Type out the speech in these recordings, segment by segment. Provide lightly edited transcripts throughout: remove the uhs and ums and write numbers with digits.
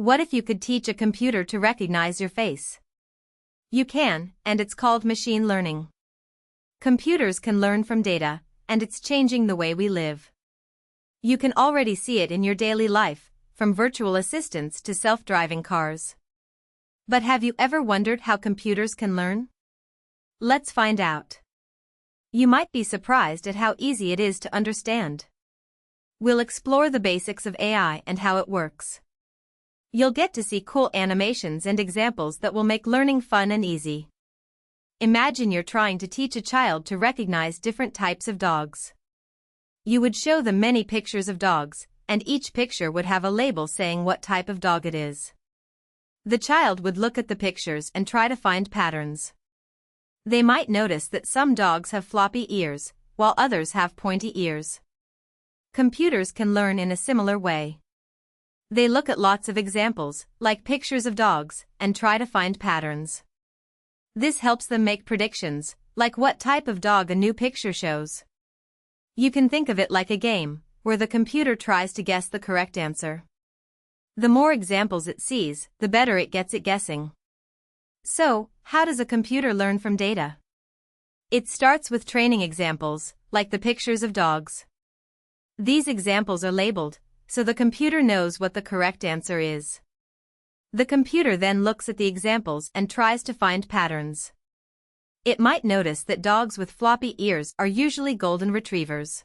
What if you could teach a computer to recognize your face? You can, and it's called machine learning. Computers can learn from data, and it's changing the way we live. You can already see it in your daily life, from virtual assistants to self-driving cars. But have you ever wondered how computers can learn? Let's find out. You might be surprised at how easy it is to understand. We'll explore the basics of AI and how it works. You'll get to see cool animations and examples that will make learning fun and easy. Imagine you're trying to teach a child to recognize different types of dogs. You would show them many pictures of dogs, and each picture would have a label saying what type of dog it is. The child would look at the pictures and try to find patterns. They might notice that some dogs have floppy ears, while others have pointy ears. Computers can learn in a similar way. They look at lots of examples, like pictures of dogs, and try to find patterns. This helps them make predictions, like what type of dog a new picture shows. You can think of it like a game, where the computer tries to guess the correct answer. The more examples it sees, the better it gets at guessing. So, how does a computer learn from data? It starts with training examples, like the pictures of dogs. These examples are labeled, so the computer knows what the correct answer is. The computer then looks at the examples and tries to find patterns. It might notice that dogs with floppy ears are usually golden retrievers.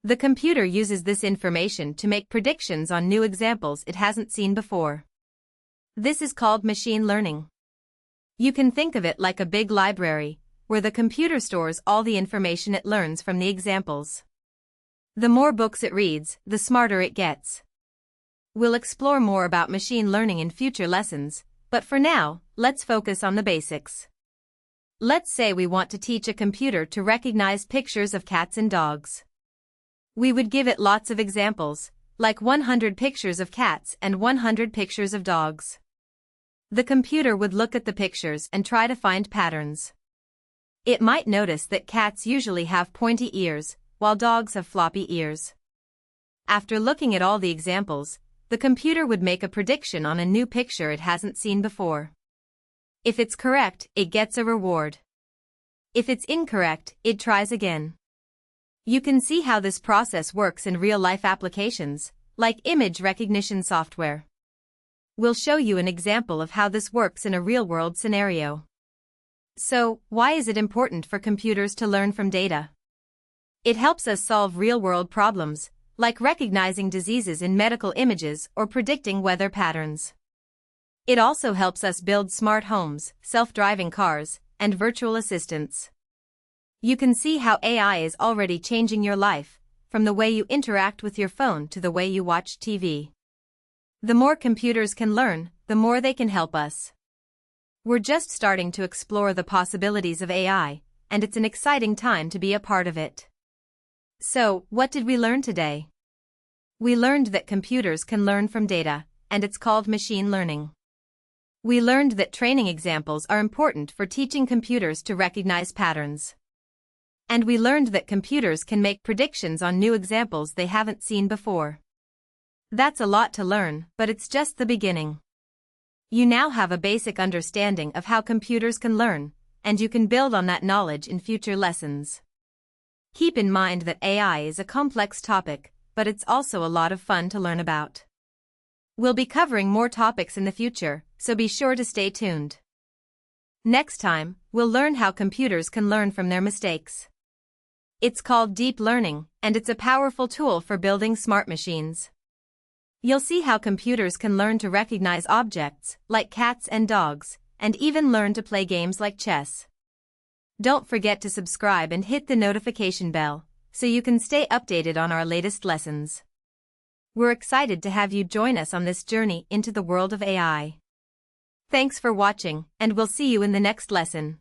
The computer uses this information to make predictions on new examples it hasn't seen before. This is called machine learning. You can think of it like a big library, where the computer stores all the information it learns from the examples. The more books it reads, the smarter it gets. We'll explore more about machine learning in future lessons, but for now, let's focus on the basics. Let's say we want to teach a computer to recognize pictures of cats and dogs. We would give it lots of examples, like 100 pictures of cats and 100 pictures of dogs. The computer would look at the pictures and try to find patterns. It might notice that cats usually have pointy ears, while dogs have floppy ears. After looking at all the examples, the computer would make a prediction on a new picture it hasn't seen before. If it's correct, it gets a reward. If it's incorrect, it tries again. You can see how this process works in real-life applications, like image recognition software. We'll show you an example of how this works in a real-world scenario. So, why is it important for computers to learn from data? It helps us solve real-world problems, like recognizing diseases in medical images or predicting weather patterns. It also helps us build smart homes, self-driving cars, and virtual assistants. You can see how AI is already changing your life, from the way you interact with your phone to the way you watch TV. The more computers can learn, the more they can help us. We're just starting to explore the possibilities of AI, and it's an exciting time to be a part of it. So, what did we learn today? We learned that computers can learn from data, and it's called machine learning. We learned that training examples are important for teaching computers to recognize patterns. And we learned that computers can make predictions on new examples they haven't seen before. That's a lot to learn, but it's just the beginning. You now have a basic understanding of how computers can learn, and you can build on that knowledge in future lessons. Keep in mind that AI is a complex topic, but it's also a lot of fun to learn about. We'll be covering more topics in the future, so be sure to stay tuned. Next time, we'll learn how computers can learn from their mistakes. It's called deep learning, and it's a powerful tool for building smart machines. You'll see how computers can learn to recognize objects, like cats and dogs, and even learn to play games like chess. Don't forget to subscribe and hit the notification bell, so you can stay updated on our latest lessons. We're excited to have you join us on this journey into the world of AI. Thanks for watching, and we'll see you in the next lesson.